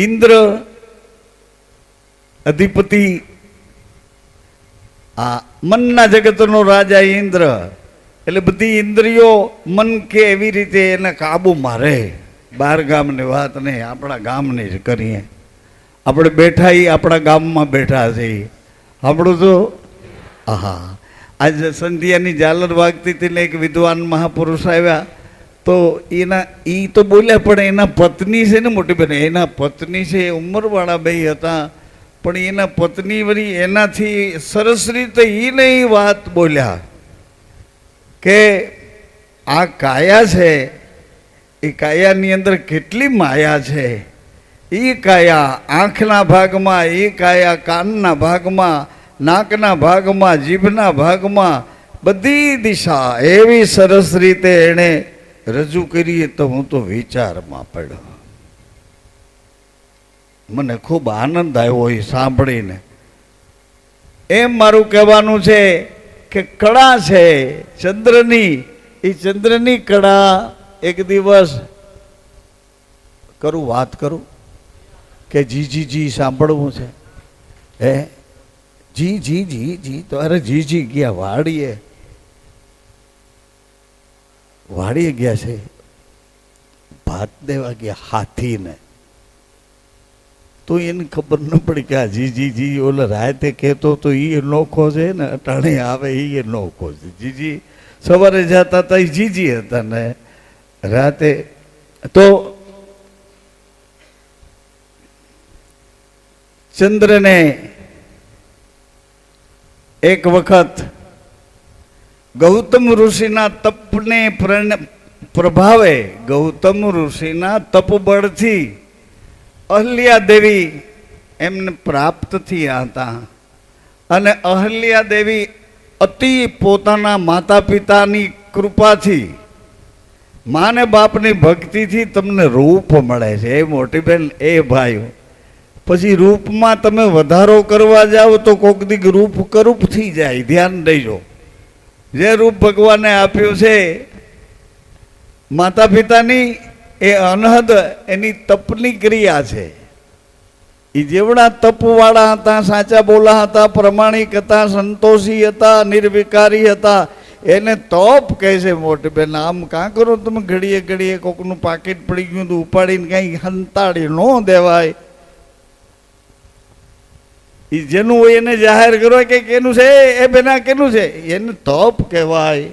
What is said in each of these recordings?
ઇન્દ્ર અધિપતિ, આ મનના જગતનો રાજા ઇન્દ્ર, એટલે બધી ઇન્દ્રિયો મન કે એવી રીતે એને કાબુમાં રહે. બહાર ગામની વાત નહીં, આપણા ગામની જ કરીએ. આપણે બેઠા એ આપણા ગામમાં બેઠા છીએ. આપણું તો હા, આજે સંધ્યાની ઝાલર વાગતી હતી ને એક વિદ્વાન મહાપુરુષ આવ્યા તો એ તો બોલ્યા, પણ એના પત્ની છે ને મોટી બેન, એના પત્ની છે ઉંમરવાળા બે હતા, પણ એના પત્ની વળી એનાથી સરસ રીતે એને એ વાત બોલ્યા કે આ કાયા છે, એ કાયાની અંદર કેટલી માયા છે. એ કાયા આંખના ભાગમાં, એ કાયા કાનના ભાગમાં, નાકના ભાગમાં, જીભના ભાગમાં, બધી દિશા એવી સરસ રીતે એણે રજૂ કરી. તો હું તો વિચારમાં પડ્યો, મને ખૂબ આનંદ આવ્યો એ સાંભળીને. એમ મારું કહેવાનું છે કે કળા છે ચંદ્રની, એ ચંદ્રની કળા એક દિવસ વાત કરું કે જી સાંભળવું છે. હે જી તો અરે જી ગયા વાડીએ ગયા છે, ભાત દેવા ગયા હાથીને. તો એને ખબર ન પડી કે આ જી ઓલા રાતે કહેતો તો એ નોખો છે ને, અટાણે આવે એ નોખો છે. જીજી સવારે જતા હતા એ જીજી હતા ને રાતે. તો ચંદ્રને એક વખત ગૌતમ ઋષિના તપને પ્રભાવે, ગૌતમ ઋષિના તપબળથી અહલ્યા દેવી એમને પ્રાપ્ત થયા હતા. અને અહલ્યા દેવી અતિ પોતાના માતા પિતાની કૃપાથી, મા ને બાપની ભક્તિથી તમને રૂપ મળે છે. એ મોટી બેન, એ ભાઈઓ, પછી રૂપમાં તમે વધારો કરવા જાઓ તો કોક દીક રૂપ કરૂપ થઈ જાય. ધ્યાન દેજો. જે રૂપ ભગવાને આપ્યું છે માતા પિતાની, એ અનહદ એની તપની ક્રિયા છે. એ જેવડા તપવાળા હતા, સાચા બોલા હતા, પ્રમાણિક હતા, સંતોષી હતા, નિર્વિકારી હતા, એને તપ કહે છે. મોટી બેન, આમ કાં કરો તમે, ઘડીએ ઘડીએ કોકનું પાકીટ પડી ગયું તો ઉપાડીને કંઈ હંતાડી ન દેવાય. એ જેનું હોય એને જાહેર કરો કે કેનું છે, એ બેના કેનું છે, એને તપ કહેવાય.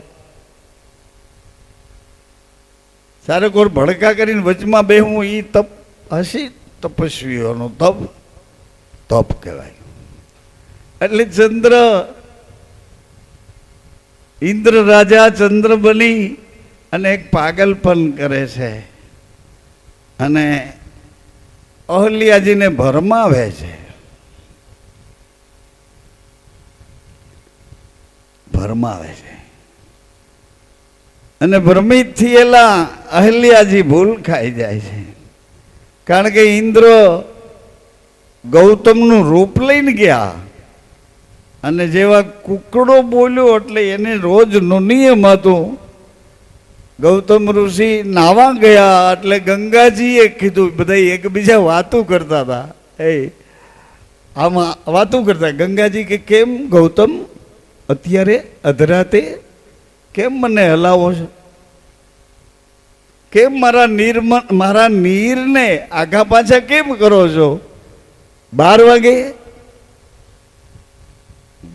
સારે કોર ભડકા કરીને વચમાં બેહું, એ તપ હસી તપસ્વીઓનું તપ કહેવાય. એટલે ચંદ્ર, ઇન્દ્ર રાજા ચંદ્ર બની અને એક પાગલપન કરે છે અને અહલ્યાજીને ભરમાવે છે. અને ભ્રમિત થયેલા અહલ્યાજી ભૂલ ખાઈ જાય છે. કારણ કે ઇન્દ્ર ગૌતમનું રૂપ લઈને ગયા અને જેવા કુકડો બોલ્યો એટલે એને રોજનું નિયમ હતું. ગૌતમ ઋષિ નાવા ગયા એટલે ગંગાજીએ કીધું, બધા એકબીજા વાતો કરતા હતા, આમાં વાતો કરતા. ગંગાજી કે કેમ ગૌતમ અત્યારે અધરાતે કેમ મને હલાવો છો? કેમ મારા નીરને આઘા પાછા કેમ કરો છો? 12 વાગે.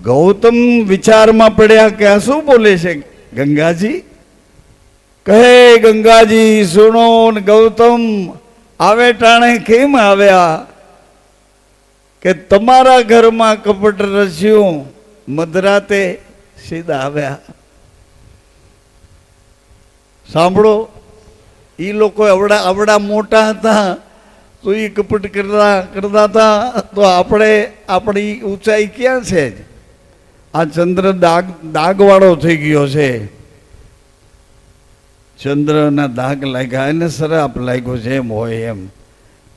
ગૌતમ વિચારમાં પડ્યા કે આ શું બોલે છે ગંગાજી. કહે ગંગાજી સુનો, ગૌતમ આવે ટાણે કેમ આવ્યા કે તમારા ઘરમાં કપટ રચ્યું, મધરાતે સીધા આવ્યા. સાંભળો, એ લોકો આવડા મોટા હતા તો એ કપટ કરતા હતા, તો આપણે આપણી ઊંચાઈ ક્યાં છે? આ ચંદ્ર દાગવાળો થઈ ગયો છે. ચંદ્રના દાગ લાગ્યા, એને સરાપ લાગ્યો છે એમ હોય એમ.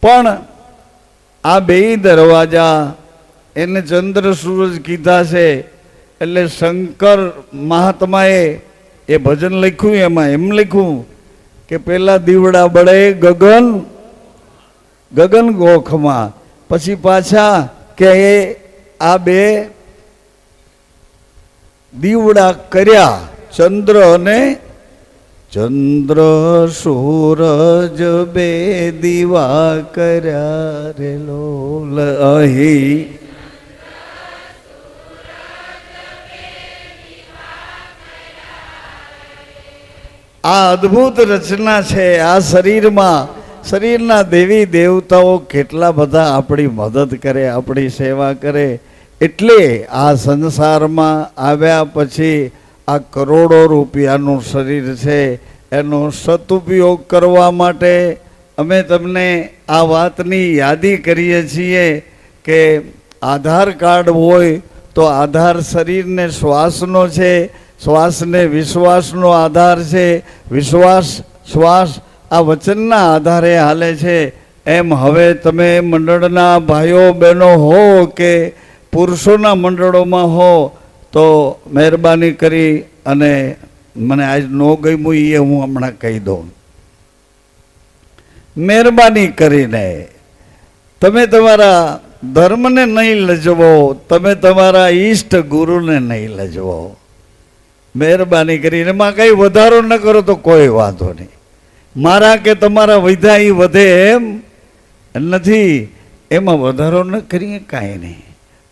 પણ આ બે દરવાજા એને ચંદ્ર સૂરજ કીધા છે. એટલે શંકર મહાત્માએ એ ભજન લખ્યું, એમાં એમ લખ્યું કે પેલા દીવડા બળે ગગન, ગગન ગોખમાં, પછી પાછા કે આ બે દીવડા કર્યા, ચંદ્ર અને ચંદ્ર સૂરજ બે દીવા કર્યા રે લોલ અહીં. આ અદ્ભુત રચના છે. આ શરીરમાં, શરીરના દેવી દેવતાઓ કેટલા બધા આપણી મદદ કરે, આપણી સેવા કરે. એટલે આ સંસારમાં આવ્યા પછી આ કરોડો રૂપિયાનું શરીર છે, એનો સદુપયોગ કરવા માટે અમે તમને આ વાતની યાદી કરીએ છીએ કે આધાર કાર્ડ હોય તો આધાર શરીરને શ્વાસનો છે, શ્વાસને વિશ્વાસનો આધાર છે, વિશ્વાસ શ્વાસ આ વચનના આધારે હાલે છે. એમ હવે તમે મંડળના ભાઈઓ બહેનો હો કે પુરુષોના મંડળોમાં હો તો મહેરબાની કરી અને મને આજ ન ગમ્યું એ હું હમણાં કહી દઉં. મહેરબાની કરીને તમે તમારા ધર્મને નહીં લજવો, તમે તમારા ઈષ્ટ ગુરુને નહીં લજવો. મહેરબાની કરીને એમાં કંઈ વધારો ન કરો તો કોઈ વાંધો નહીં. મારા કે તમારા વધ્યા એ વધે એમ નથી, એમાં વધારો ન કરીએ કાંઈ નહીં.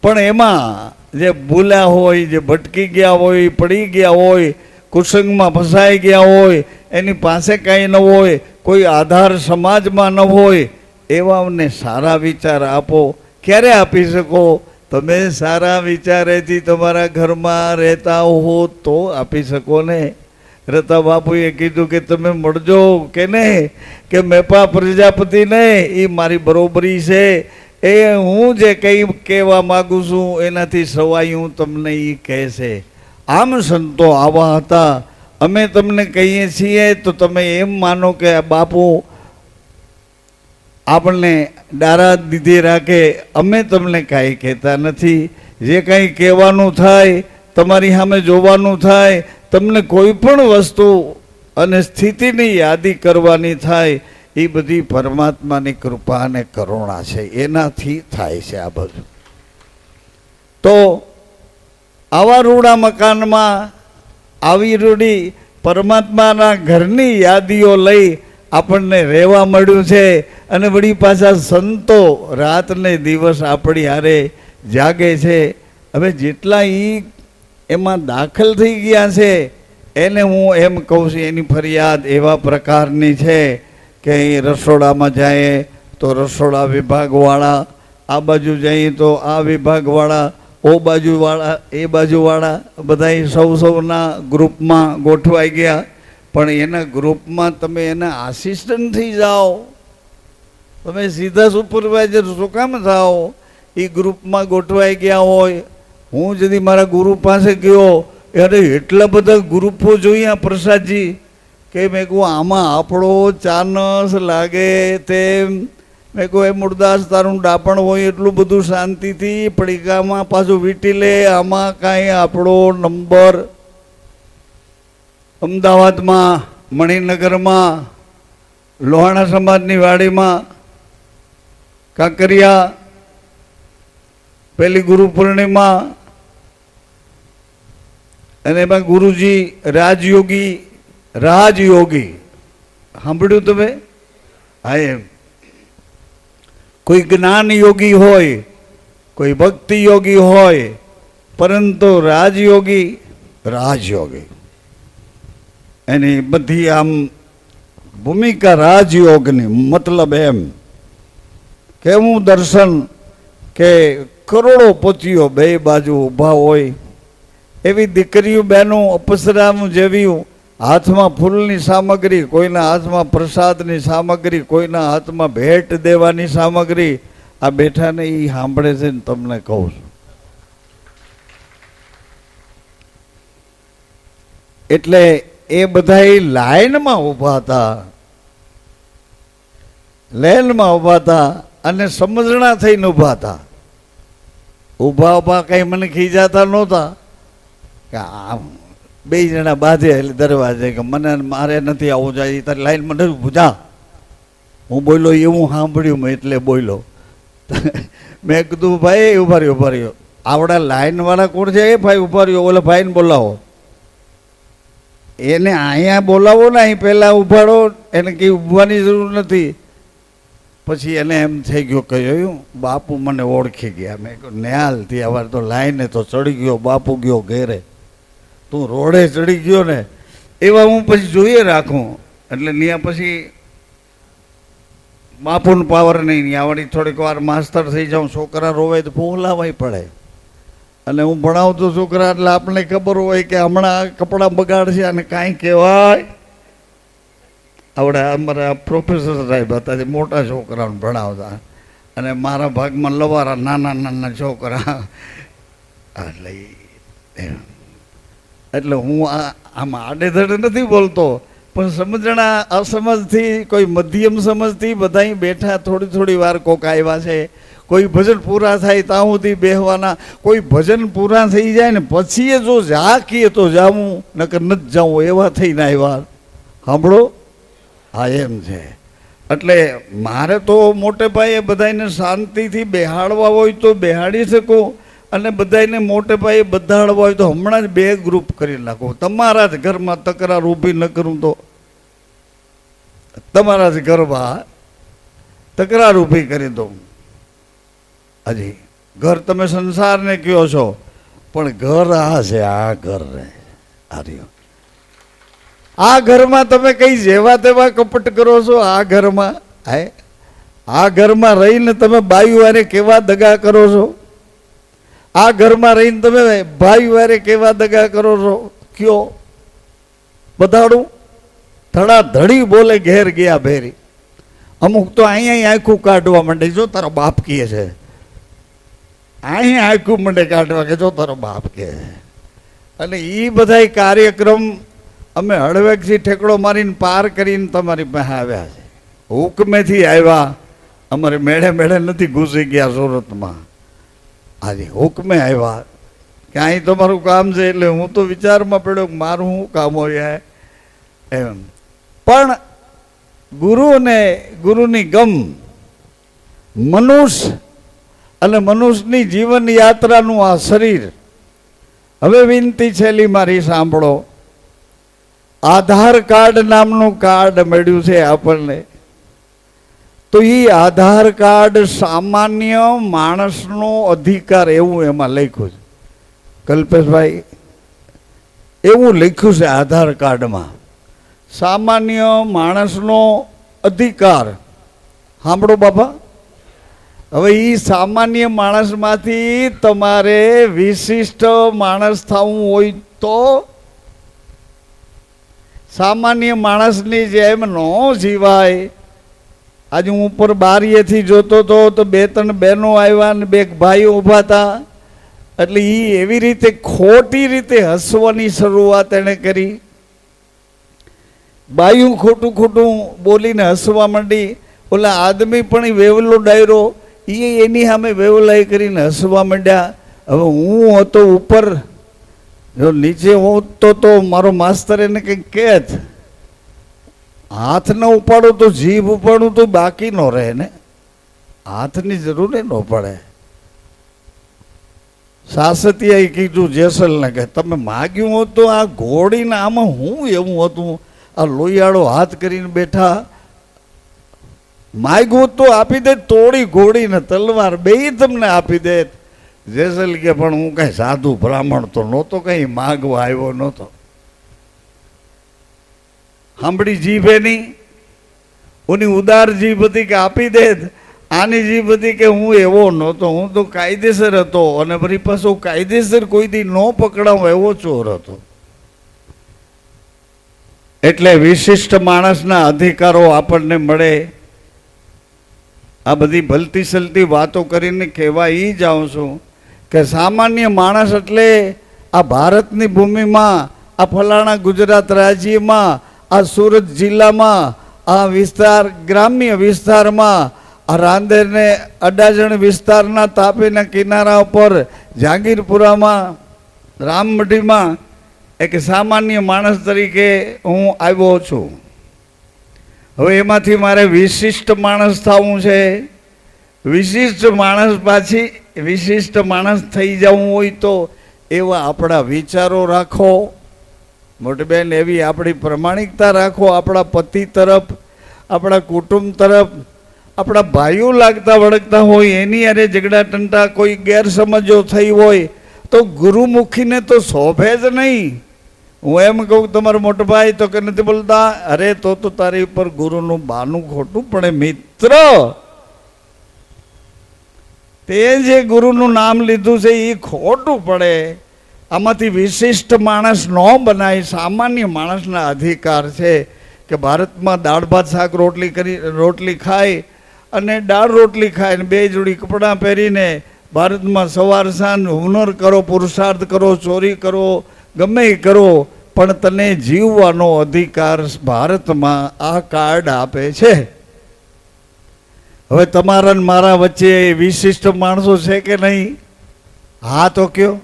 પણ એમાં જે ભૂલ્યા હોય, જે ભટકી ગયા હોય, પડી ગયા હોય, કુસંગમાં ફસાઈ ગયા હોય, એની પાસે કાંઈ ન હોય, કોઈ આધાર સમાજમાં ન હોય, એવાને સારા વિચાર આપો. ક્યારે આપી શકો? તમે સારા વિચારેથી તમારા ઘરમાં રહેતા હો તો આપી શકો ને. રતા બાપુએ કીધું કે તમે મળજો કે નહીં, કે મેપા પ્રજાપતિ ને એ મારી બરોબરી છે, એ હું જે કંઈ કહેવા માગું છું એનાથી સવાયું તમને એ કહેશે. આમ સંતો આવા હતા. અમે તમને કહીએ છીએ તો તમે એમ માનો કે બાપુ આપણને ડારા દીધી રાખે. અમે તમને કાંઈ કહેતા નથી. જે કાંઈ કહેવાનું થાય, તમારી સામે જોવાનું થાય, તમને કોઈ પણ વસ્તુ અને સ્થિતિની યાદી કરવાની થાય, એ બધી પરમાત્માની કૃપા અને કરુણા છે, એનાથી થાય છે આ બધું. તો આવા રૂડા મકાનમાં આવી રૂડી પરમાત્માના ઘરની યાદીઓ લઈ આપણને રહેવા મળ્યું છે. અને વળી પાછા સંતો રાત ને દિવસ આપણી હારે જાગે છે. હવે જેટલા એમાં દાખલ થઈ ગયા છે એને હું એમ કહું છું, એની ફરિયાદ એવા પ્રકારની છે કે અહીં રસોડામાં જાય તો રસોડા વિભાગવાળા, આ બાજુ જઈએ તો આ વિભાગવાળા, ઓ બાજુવાળા, એ બાજુવાળા, બધા સૌના ગ્રુપમાં ગોઠવાઈ ગયા. પણ એના ગ્રુપમાં તમે એના આસિસ્ટન્ટ થઈ જાઓ, તમે સીધા સુપરવાઇઝર શું કામ થાઓ? એ ગ્રુપમાં ગોઠવાઈ ગયા હોય. હું જદી મારા ગુરુ પાસે ગયો, અરે એટલા બધા ગ્રુપો જોયા પ્રસાદજી કે મેં કહું આમાં આપણો ચાનસ લાગે તેમ. મેં કહું એ મુરદાસ તારું ડાપણ હોય એટલું બધું શાંતિથી પડીકામાં પાછું વીટી લે, આમાં કાંઈ આપણો નંબર. અમદાવાદમાં મણિનગરમાં લોહાણા સમાજની વાડીમાં કાંકરિયા પહેલી ગુરુ પૂર્ણિમા, અને એમાં ગુરુજી રાજયોગી સાંભળ્યું તમે? હા, એમ કોઈ જ્ઞાન યોગી હોય, કોઈ ભક્તિ યોગી હોય, પરંતુ રાજયોગી એની બધી આમ ભૂમિકા રાજયોગની. મતલબ એમ કે હું દર્શન કે કરોડો પોતીઓ બે બાજુ ઊભા હોય, એવી દીકરીઓ બહેનો અપસરામ જેવી, હાથમાં ફૂલની સામગ્રી, કોઈના હાથમાં પ્રસાદની સામગ્રી, કોઈના હાથમાં ભેટ દેવાની સામગ્રી, આ બેઠાને એ સાંભળે છે ને તમને કહું છું. એટલે એ બધા લાઈનમાં ઊભા હતા, લાઈનમાં ઊભા હતા અને સમજણા થઈને ઊભા હતા. ઊભા કઈ મને ખીજાતા નહોતા કે આમ બે જણા બાંધે એટલે દરવાજે કે મને મારે નથી આવું જાય, તારી લાઈનમાં નથી ઊભું જા. હું બોલ્યો એવું સાંભળ્યું મેં એટલે બોલ્યો. મેં કીધું ભાઈ ઉભા રહ્યો આવડા લાઈનવાળા કોણ છે? એ ભાઈ ઉભા રહ્યો, ઓલા ભાઈને બોલાવો. એને અહીંયા બોલાવો ને, અહીં પહેલાં ઉભાડો, એને કંઈ ઊભવાની જરૂર નથી. પછી એને એમ થઈ ગયો કહ્યું બાપુ મને ઓળખી ગયા. મેં કહ્યું ન્યાલથી અવાર તો લાઈને તો ચડી ગયો, બાપુ ગયો ઘેરે, તું રોડે ચડી ગયો ને. એવા હું પછી જોઈએ રાખું. એટલે ત્યાં પછી બાપુનો પાવર નહીં, ત્યાં વળી થોડીક વાર માસ્તર થઈ જાઉં, છોકરા રોવે તો બોલાવાય પડે. અને હું ભણાવતો છોકરા એટલે આપણને ખબર હોય કે હમણાં કપડાં બગાડશે અને કાંઈ કહેવાય. આવડે અમારા પ્રોફેસર સાહેબ હતા, મોટા છોકરાઓને ભણાવતા, અને મારા ભાગમાં લવારા નાના છોકરા. એટલે હું આમ આડેધડે નથી બોલતો, પણ સમજણા અસમજથી, કોઈ મધ્યમ સમજથી બધા બેઠા. થોડી વાર કોક આવ્યા છે, કોઈ ભજન પૂરા થાય ત્યાં સુધી બેહવાના, કોઈ ભજન પૂરા થઈ જાય ને પછી જો જા કીએ તો જાવું, નકર નથી જાવું, એવા થઈને આવ્યા. સાંભળો, હા એમ છે. એટલે મારે તો મોટે પાયે બધાને શાંતિથી બેહાડવા હોય તો બેહાડી શકો, અને બધાને મોટે પાયે બધાડવા હોય તો હમણાં જ 2 ગ્રુપ કરી નાખો. તમારા જ ઘરમાં તકરાર ઊભી ન કરું તો તમારા જ ઘરમાં તકરાર ઊભી કરી દઉં. હજી ઘર તમે સંસારને કહો છો, પણ ઘર આ છે, આ ઘર રે આ રહ્યો. આ ઘરમાં તમે કઈ જેવા તેવા કપટ કરો છો. આ ઘરમાં આ ઘરમાં રહીને તમે બાઈ વારે કેવા દગા કરો છો. આ ઘરમાં રહીને તમે ભાઈ વારે કેવા દગા કરો છો. કયો બધાડું ધડાધડી બોલે ઘેર ગયા ભેરી. અમુક તો અહીંયા આખું કાઢવા માંડે, જો તારો બાપ કહે છે. અહીંયા આખું મંડે કાઢવા કે જો તારો બાપ કહે. અને એ બધા કાર્યક્રમ અમે હળવેકથી ઠેકડો મારીને પાર કરીને તમારી પાસે આવ્યા છે. હુકમેથી આવ્યા, અમારે મેળે નથી ઘૂસી ગયા સુરતમાં. આજે હુકમે આવ્યા કે અહીં તમારું કામ છે. એટલે હું તો વિચારમાં પડ્યો કે મારું શું કામ હોય એમ. પણ ગુરુ અને ગુરુની ગમ, મનુષ્ય અને મનુષ્યની જીવન યાત્રાનું આ શરીર. હવે વિનંતી છેલ્લી મારી સાંભળો. આધાર કાર્ડ નામનું કાર્ડ મળ્યું છે આપણને. તો એ આધાર કાર્ડ સામાન્ય માણસનો અધિકાર એવું એમાં લખ્યું છે. કલ્પેશભાઈ, એવું લખ્યું છે આધાર કાર્ડમાં, સામાન્ય માણસનો અધિકાર. સાંભળો બાપા. હવે એ સામાન્ય માણસમાંથી તમારે વિશિષ્ટ માણસ થવું હોય તો સામાન્ય માણસની જેમ ન જીવાય. આજે હું ઉપર બારીએથી જોતો હતો તો 2-3 બહેનો આવ્યા ને 2 ભાઈઓ ઊભા હતા. એટલે એ એવી રીતે ખોટી રીતે હસવાની શરૂઆત એણે કરી. બાયું ખોટું બોલીને હસવા માંડી. ઓલા આદમી પણ વેવલો ડાયરો, એની સામે વેવલાઈ કરીને હસવા માંડ્યા. હવે હું હતો ઉપર, જો નીચે હું તો મારો માસ્તર એને કંઈક કહેત, હાથ ન ઉપાડું તો જીભ ઉપાડું તો બાકી ન રહે ને. હાથની જરૂર ન પડે. સાસતિયાએ કીધું જેસલને કે તમે માગ્યું હોત તો આ ઘોડીને આમાં હું એવું હતું, આ લોહિયાળો હાથ કરીને બેઠા. માગ્યું તો આપી દે, તોડી ઘોડીને તલવાર બેય તમને આપી દે. જેસલ કે પણ હું કઈ સાધુ બ્રાહ્મણ તો નહોતો, કઈ માગવા આવ્યો નહોતો. સાંભળી જીભ એની, ઓની ઉદાર જીભ હતી કે આપી દે. આની જીભ હતી કે હું એવો નહોતો, હું તો કાયદેસર હતો. અને ફરી પાછો કાયદેસર કોઈ દી ન પકડાવ એવો ચોર હતો. એટલે વિશિષ્ટ માણસના અધિકારો આપણને મળે. આ બધી ભલતી સલતી વાતો કરીને કહેવા એ જાઉં છું કે સામાન્ય માણસ એટલે આ ભારતની ભૂમિમાં, આ ફલાણા ગુજરાત રાજ્યમાં, આ સુરત જિલ્લામાં, આ વિસ્તાર ગ્રામ્ય વિસ્તારમાં, આ રાંદેર ને અડાજણ વિસ્તારના તાપીના કિનારા ઉપર, જાગીરપુરામાં, રામમઢીમાં એક સામાન્ય માણસ તરીકે હું આવ્યો છું. હવે એમાંથી મારે વિશિષ્ટ માણસ થવું છે. વિશિષ્ટ માણસ પાછી વિશિષ્ટ માણસ થઈ જવું હોય તો એવા આપણા વિચારો રાખો મોટી બેન, એવી આપણી પ્રમાણિકતા રાખો આપણા પતિ તરફ, આપણા કુટુંબ તરફ. આપણા ભાઈઓ લાગતા વળગતા હોય એની અરે ઝઘડા ટંટા કોઈ ગેરસમજો થઈ હોય તો ગુરુમુખીને તો શોભે જ નહીં. હું એમ કહું તમારો મોટો ભાઈ તો કે નથી બોલતા, અરે તો તારી ઉપર ગુરુનું બાનું ખોટું પડે મિત્ર. તે જે ગુરુનું નામ લીધું છે એ ખોટું પડે. આમાંથી વિશિષ્ટ માણસ ન બનાય. સામાન્ય માણસના અધિકાર છે કે ભારતમાં દાળ ભાત શાક રોટલી ખાય અને દાળ રોટલી ખાય બે જોડી કપડાં પહેરીને ભારતમાં સવાર સાંજ હુનર કરો, પુરુષાર્થ કરો, ચોરી કરો, ગમે એ કરો, પણ તને જીવવાનો અધિકાર ભારતમાં આ કાર્ડ આપે છે. હવે તમારા ને મારા વચ્ચે વિશિષ્ટ માણસો છે કે નહીં? હા તો કયો.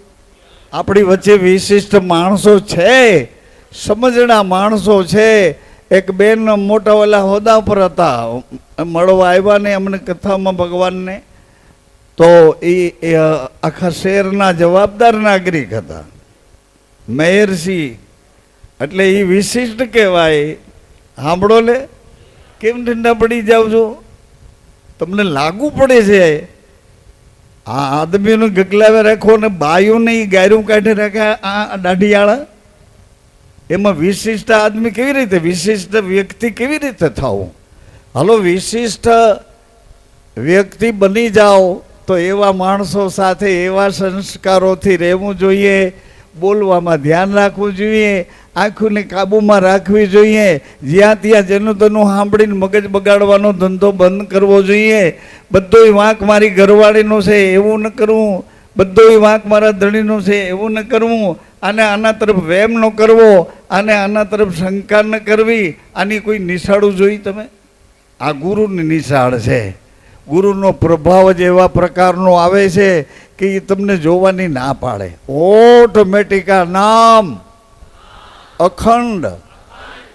આપણી વચ્ચે વિશિષ્ટ માણસો છે, સમજણા માણસો છે. એક બેન મોટા ઓલા હોદ્દા પર હતા, મળવા આવ્યા ને અમને કથામાં ભગવાનને, તો એ આખા શહેરના જવાબદાર નાગરિક હતા, મેયરસિંહ. એટલે એ વિશિષ્ટ કહેવાય. સાંભળો લે, કેમ ઠંડા પડી જાવ છો? તમને લાગુ પડે છે આ આદમીઓને ગગલાવે રાખો ને બાયુને એ ગાયરું કાઢે રાખ્યા આ દાઢીયાળા. એમાં વિશિષ્ટ આદમી કેવી રીતે, વિશિષ્ટ વ્યક્તિ કેવી રીતે થવું? હાલો, વિશિષ્ટ વ્યક્તિ બની જાઓ તો એવા માણસો સાથે એવા સંસ્કારોથી રહેવું જોઈએ, બોલવામાં ધ્યાન રાખવું જોઈએ, આંખોને કાબૂમાં રાખવી જોઈએ. જ્યાં ત્યાં જેનું તેનું સાંભળીને મગજ બગાડવાનો ધંધો બંધ કરવો જોઈએ. બધોય વાંક મારી ઘરવાળીનો છે એવું ન કરવું, બધોય વાંક મારા ધણીનો છે એવું ન કરવું, અને આના તરફ વેમ ન કરવો, અને આના તરફ શંકા ન કરવી. આની કોઈ નિશાળું જોઈ તમે? આ ગુરુની નિશાળ છે. ગુરુનો પ્રભાવ જ એવા પ્રકારનો આવે છે કે એ તમને જોવાની ના પાડે. ઓટોમેટિક આ નામ અખંડ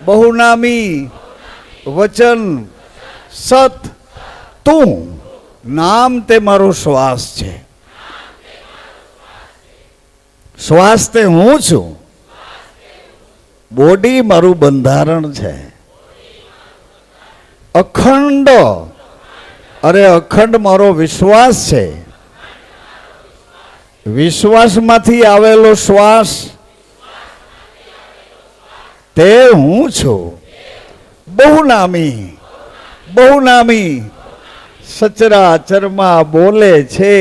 બહુનામી વચન સત તું. નામ તે મારો શ્વાસ છે. શ્વાસ તે હું છું. બોડી મારું બંધારણ છે. અખંડ, અરે અખંડ મારો વિશ્વાસ છે. વિશ્વાસમાંથી આવેલો શ્વાસ તે હું છું. બહુનામી, બહુનામી સચરાચરમાં બોલે છે,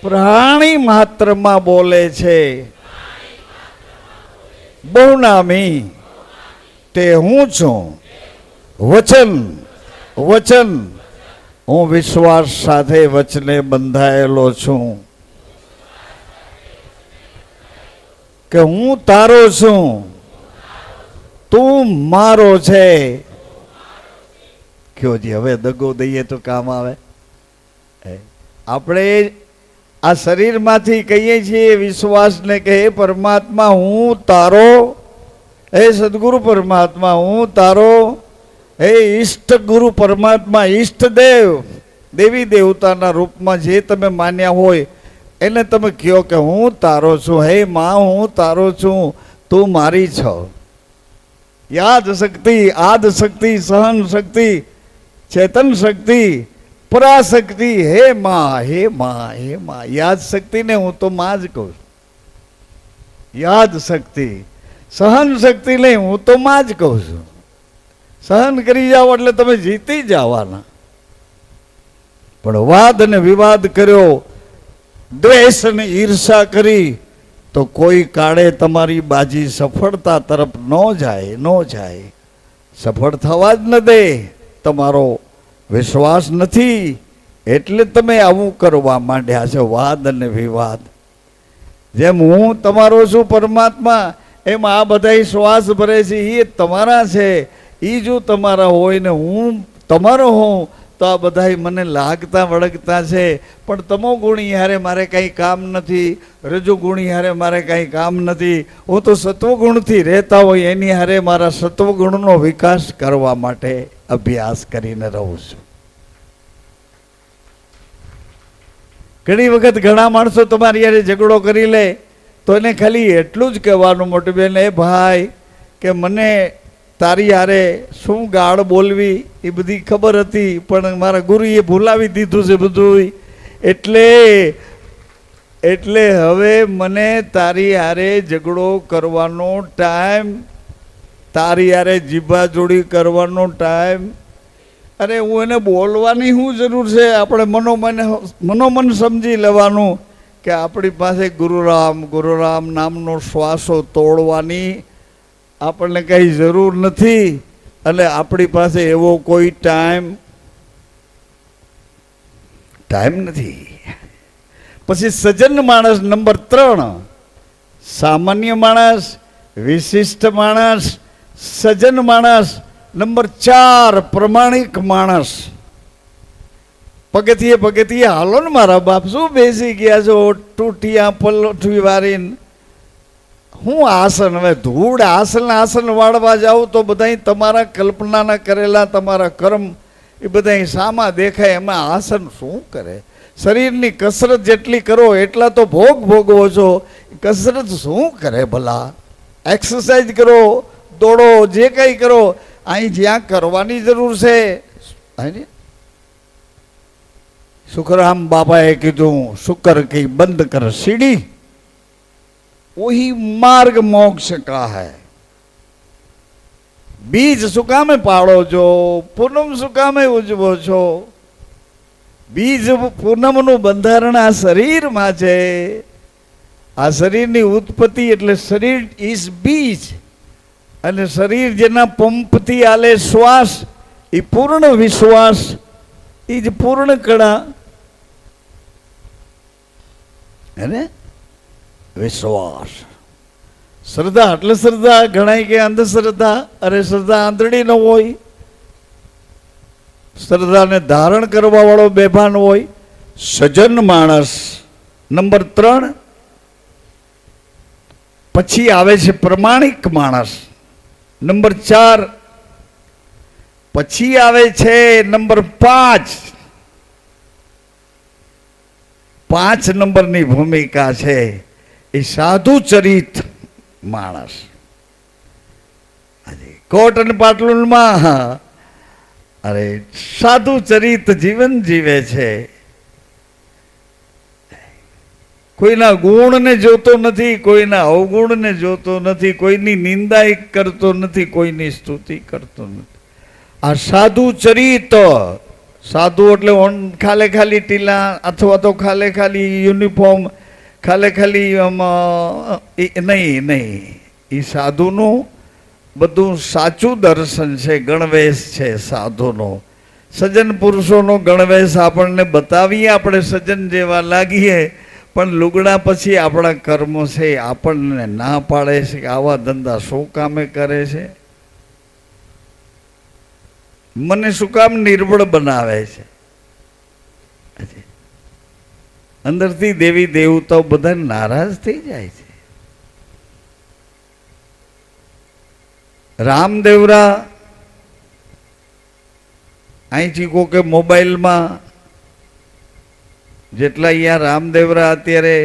પ્રાણી માત્રમાં બોલે છે. બહુનામી તે હું છું. વચન, વચન હું વિશ્વાસ સાથે વચને બંધાયેલો છું કે હું તારો છું, તું મારો છે. કયો જી, હવે દગો દઈએ તો કામ આવે? આપણે આ શરીરમાંથી કહીએ છીએ વિશ્વાસને કે હે પરમાત્મા હું તારો, હે સદગુરુ પરમાત્મા હું તારો, હે ઈષ્ટ ગુરુ પરમાત્મા, ઈષ્ટદેવ દેવી દેવતાના રૂપમાં જે તમે માન્યા હોય એને તમે કહો કે હું તારો છું. હે માં હું તારો છું, તું મારી છો. યાદ શક્તિ, આદ શક્તિ, સહન શક્તિ, ચેતન શક્તિ, પરાશક્તિ, હે માં, હે માં, હે માં. યાદ શક્તિને હું તો માં જ કહું છું. યાદ શક્તિ, સહન શક્તિ નહીં, હું તો માં જ કહું છું. સહન કરી જાઓ એટલે તમે જીતી જવાના. પણ વાદ અને વિવાદ કર્યો, દ્વેષ અને ઈર્ષા કરી તો કોઈ કાળે તમારી બાજી સફળતા તરફ ન જાય, ન જાય. સફળ થવા જ ન દે. તમારો વિશ્વાસ નથી એટલે તમે આવું કરવા માંડ્યા છો, વાદ અને વિવાદ. જેમ હું તમારો છું પરમાત્મા, એમ આ બધા શ્વાસ ભરે છે એ તમારા છે. એ જો તમારા હોય ને હું તમારો હોઉં તો આ બધાય મને લાગતા વળગતા છે, પણ તમો ગુણી હારે મારે કાંઈ કામ નથી, રજોગુણી હારે મારે કાંઈ કામ નથી. હું તો સત્વગુણથી રહેતા હોય એની હારે મારા સત્વગુણનો વિકાસ કરવા માટે અભ્યાસ કરીને રહું છું. ઘણી વખત ઘણા માણસો તમારી યારે ઝઘડો કરી લે તો એને ખાલી એટલું જ કહેવાનું, મોટી બેન, એ ભાઈ કે મને તારી હારે શું ગાળ બોલવી એ બધી ખબર હતી, પણ મારા ગુરુએ ભૂલાવી દીધું છે બધું, એટલે હવે મને તારી હારે ઝઘડો કરવાનો ટાઈમ, તારી હારે જીભા જોડી કરવાનો ટાઈમ. અરે હું એને બોલવાની શું જરૂર છે? આપણે મનોમન સમજી લેવાનું કે આપણી પાસે ગુરુરામ નામનો શ્વાસો તોડવાની આપણને કંઈ જરૂર નથી, અને આપણી પાસે એવો કોઈ ટાઈમ નથી. પછી સજ્જન માણસ નંબર 3, સામાન્ય માણસ, વિશિષ્ટ માણસ, સજ્જન માણસ. નંબર 4, પ્રમાણિક માણસ. પગથિયે હાલો ને મારા બાપ, શું બેસી ગયા છો ટૂટિયા પલોઠી વારીને? હું આસન, હવે ધૂળ આસન વાળવા જાઉં તો બધા તમારા કલ્પનાના કરેલા તમારા કર્મ એ બધા સામા દેખાય. એમાં આસન શું કરે? શરીરની કસરત જેટલી કરો એટલા તો ભોગવો છો. કસરત શું કરે ભલા? એક્સરસાઇઝ કરો, દોડો, જે કંઈ કરો, અહીં જ્યાં કરવાની જરૂર છે. સુખરામ બાપાએ કીધું, શુકર કી બંધ કર સીડી, वही मार्ग मोक्ष का है. बीज सुकामे पाड़ो जो, पूनम सुकामे उजવો છો. બીજ પૂનમનું બંધારણ આ શરીરમાં છે. આ શરીરની ઉત્પત્તિ એટલે શરીર ઇઝ બીજ, અને શરીર જેના પંપથી આલે શ્વાસ એ પૂર્ણ વિશ્વાસ, એ જ પૂર્ણ કળા. હે વિશ્વાસ. શ્રદ્ધા એટલે શ્રદ્ધા, ઘણાય કે અંધશ્રદ્ધા. અરે શ્રદ્ધા આંધળી ન હોય, શ્રદ્ધાને ધારણ કરવા વાળો બેભાન હોય. સજ્જન માણસ નંબર 3. પછી આવે છે પ્રમાણિક માણસ નંબર 4. પછી આવે છે નંબર 5. 5 નંબરની ભૂમિકા છે એ સાધુ ચરિત માણસ. કોટ અને પાટલુનમાં અરે સાધુ ચરિત જીવન જીવે છે. કોઈના ગુણને જોતો નથી, કોઈના અવગુણને જોતો નથી, કોઈની નિંદા કરતો નથી, કોઈની સ્તુતિ કરતો નથી. આ સાધુ ચરિત. સાધુ એટલે ખાલી ટીલા અથવા તો ખાલી યુનિફોર્મ, ખાલી નહીં. એ સાધુનું બધું સાચું દર્શન છે, ગણવેશ છે સાધુનો. સજ્જન પુરુષોનો ગણવેશ આપણને બતાવીએ, આપણે સજ્જન જેવા લાગીએ, પણ લુગડા પછી આપણા કર્મો છે આપણને ના પાડે છે કે આવા ધંધા શું કામે કરે છે, મને શું કામ નિર્બળ બનાવે છે. અંદરથી દેવી દેવતાઓ બધા નારાજ થઈ જાય છે. રામદેવરા અહીંથી કોકે મોબાઈલમાં જેટલા અહીંયા રામદેવરા અત્યારે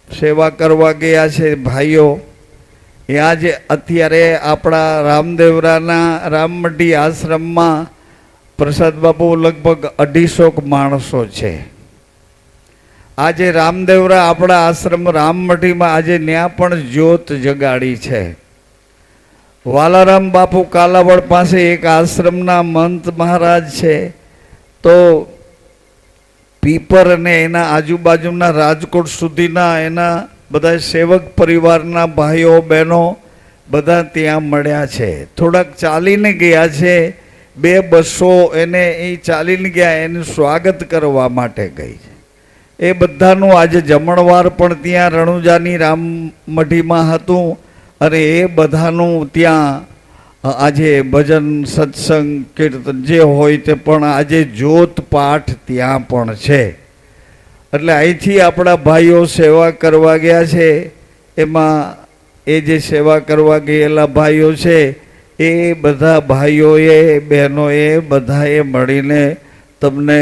સેવા કરવા ગયા છે ભાઈઓ, એ આજે અત્યારે આપણા રામદેવરાના રામમઢી આશ્રમમાં પ્રસાદ બાપુ લગભગ 250 માણસો છે. આજે રામદેવરા આપણા આશ્રમ રામમઢીમાં આજે ત્યાં પણ જ્યોત જગાડી છે. વાલારામ બાપુ કાલાવડ પાસે એક આશ્રમના મંત મહારાજ છે. તો પીપર અને એના આજુબાજુના રાજકોટ સુધીના એના બધા સેવક પરિવારના ભાઈઓ બહેનો બધા ત્યાં મળ્યા છે. થોડાક ચાલીને ગયા છે, 2 બસો એને એ ચાલીને ગયા, એનું સ્વાગત કરવા માટે ગઈ છે. એ બધાનું આજે જમણવાર પણ ત્યાં રણુજાની રામમઢીમાં હતું, અને એ બધાનું ત્યાં આજે ભજન સત્સંગ કીર્તન જે હોય તે પણ આજે જ્યોત પાઠ ત્યાં પણ છે. એટલે અહીંથી આપણા ભાઈઓ સેવા કરવા ગયા છે. એમાં એ જે સેવા કરવા ગયેલા ભાઈઓ છે એ બધા ભાઈઓએ બહેનોએ બધાએ મળીને તમને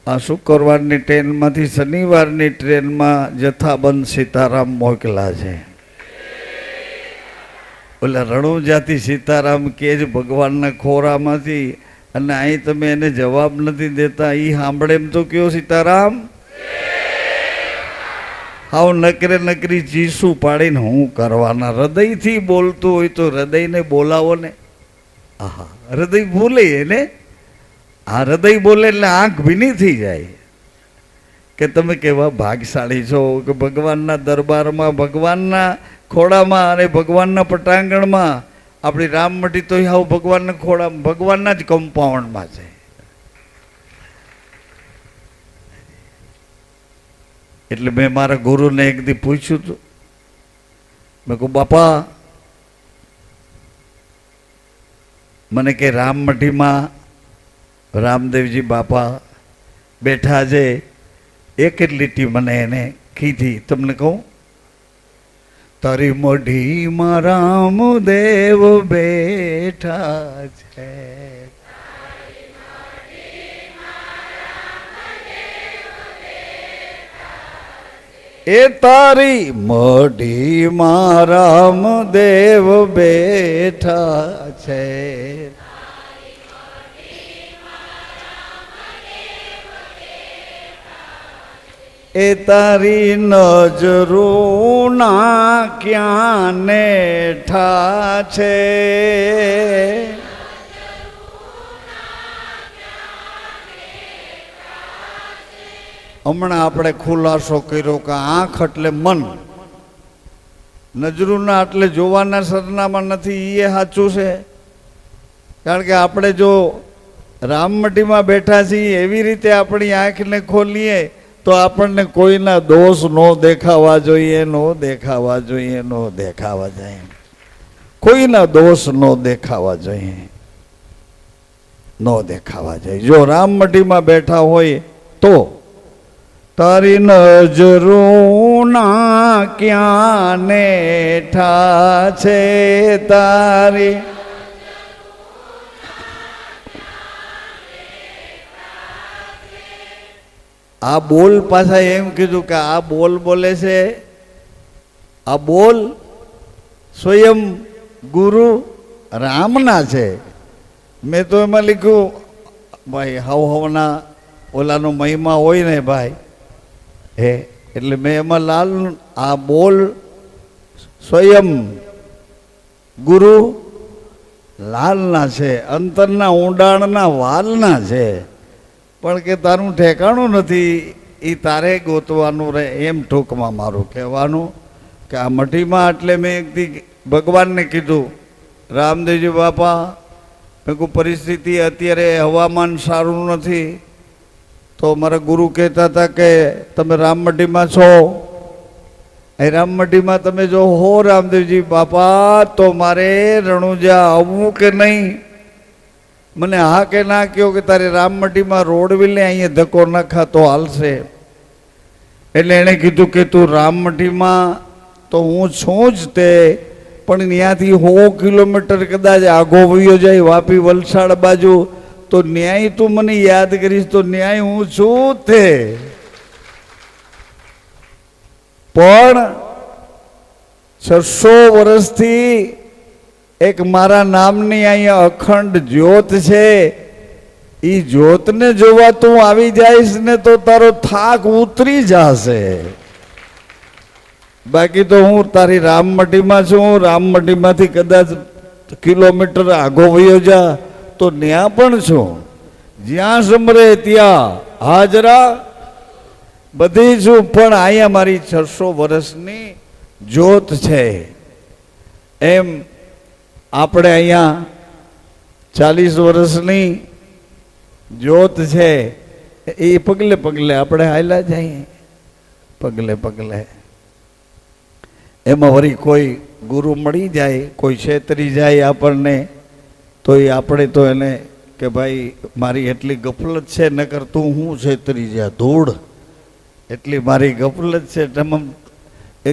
આ શુક્રવારની ટ્રેનમાંથી શનિવારની ટ્રેનમાં જથ્થાબંધ સીતારામ મોકલા છે. ઓલા રણુજાથી સીતારામ કે જ ભગવાનના ખોરામાંથી, અને અહીં તમે એને જવાબ નથી દેતા. એ સાંભળે એમ તો કયો સીતારામ. હાવ નકરે નકરી ચીસું પાડીને હું કરવાના. હૃદયથી બોલતું હોય તો હૃદયને બોલાવો ને. આહા, હૃદય બોલે ને. આ હૃદય બોલે એટલે આંખ ભીની થઈ જાય કે તમે કેવા ભાગશાળી છો કે ભગવાનના દરબારમાં, ભગવાનના ખોડામાં અને ભગવાનના પટાંગણમાં આપણી રામમટી તો હાવ ભગવાનના ખોડામાં, ભગવાનના જ કમ્પાઉન્ડમાં છે. એટલે મેં મારા ગુરુને એક દી પૂછ્યું હતું. મેં કહું બાપા, મને કે રામમઢીમાં રામદેવજી બાપા બેઠા છે, એક જ લીટી મને એને કીધી. તમને કહું, તારી મઢીમાં રામદેવ બેઠા છે, એ તારી મઢીમાં રામદેવ બેઠા છે, એ તારી નજરોના ક્યાં નેઠા છે. હમણાં આપણે ખુલાસો કર્યો કે આંખ એટલે મન, નજરોના એટલે જોવાના સરનામા નથી. એ સાચું છે, કારણ કે આપણે જો રામમઢીમાં બેઠા છીએ એવી રીતે આપણી આંખને ખોલીએ તો આપણને કોઈના દોષ નો દેખાવા જોઈએ, નો દેખાવા જોઈએ, નો દેખાવા જોઈએ, કોઈના દોષ નો દેખાવા જોઈએ, નો દેખાવા જોઈએ. જો રામમઢીમાં બેઠા હોય તો તારી નજરોના ક્યાં નેઠા છે, તારી આ બોલ પાછા એમ કીધું કે આ બોલ બોલે છે, આ બોલ સ્વયં ગુરુ રામના છે. મેં તો એમાં લખ્યું ભાઈ હવના ઓલાનો મહિમા હોય ને ભાઈ, એટલે મેં એમાં લાલ આ બોલ સ્વયં ગુરુ લાલના છે, અંતરના ઊંડાણના વાલના છે. પણ કે તારું ઠેકાણું નથી, એ તારે ગોતવાનું રહે. એમ ટૂંકમાં મારું કહેવાનું કે આ મઢીમાં એટલે મેં એક દી ભગવાનને કીધું, રામદેવજી બાપા, મેં કહું પરિસ્થિતિ અત્યારે હવામાન સારું નથી, તો મારા ગુરુ કહેતા હતા કે તમે રામમઢીમાં છો, એ રામમઢીમાં તમે જો હો રામદેવજી બાપા તો મારે રણુજા આવવું કે નહીં? મને હા કે ના કહો કે તારે રામમઢીમાં રોડવીલને અહીંયા ધક્કો નાખા તો હાલશે. એટલે એણે કીધું કે તું રામમઢીમાં તો હું છું જ તે, પણ ત્યાંથી 100 કિલોમીટર કદાચ આઘો વયો જાય વાપી વલસાડ બાજુ, તો ન્યાય તું મને યાદ કરીશ તો ન્યાય હું છું તે. પણ 600 વર્ષથી એક મારા નામની અહીંયા અખંડ જ્યોત છે, એ જ્યોતને જોવા તું આવી જઈશ ને તો તારો થાક ઉતરી જશે. બાકી તો હું તારી રામમઢીમાં છું, રામમઢીમાંથી કદાચ કિલોમીટર આઘો વયો જા તો ત્યાં પણ છું. જ્યાં સમરે ત્યાં હાજરા બધી છું, પણ અહીંયા મારી 600 વર્ષની જ્યોત છે. એમ આપણે અહીંયા 40 વર્ષની જ્યોત છે, એ પગલે પગલે આપણે હાલ્યા જઈએ, પગલે પગલે. એમાં વળી કોઈ ગુરુ મળી જાય, કોઈ છેતરી જાય આપણને તો એ આપણે તો એને કે ભાઈ મારી એટલી ગફલત છે નકર તું હું છેતરી જા ધૂળ એટલી મારી ગફલત છે તમે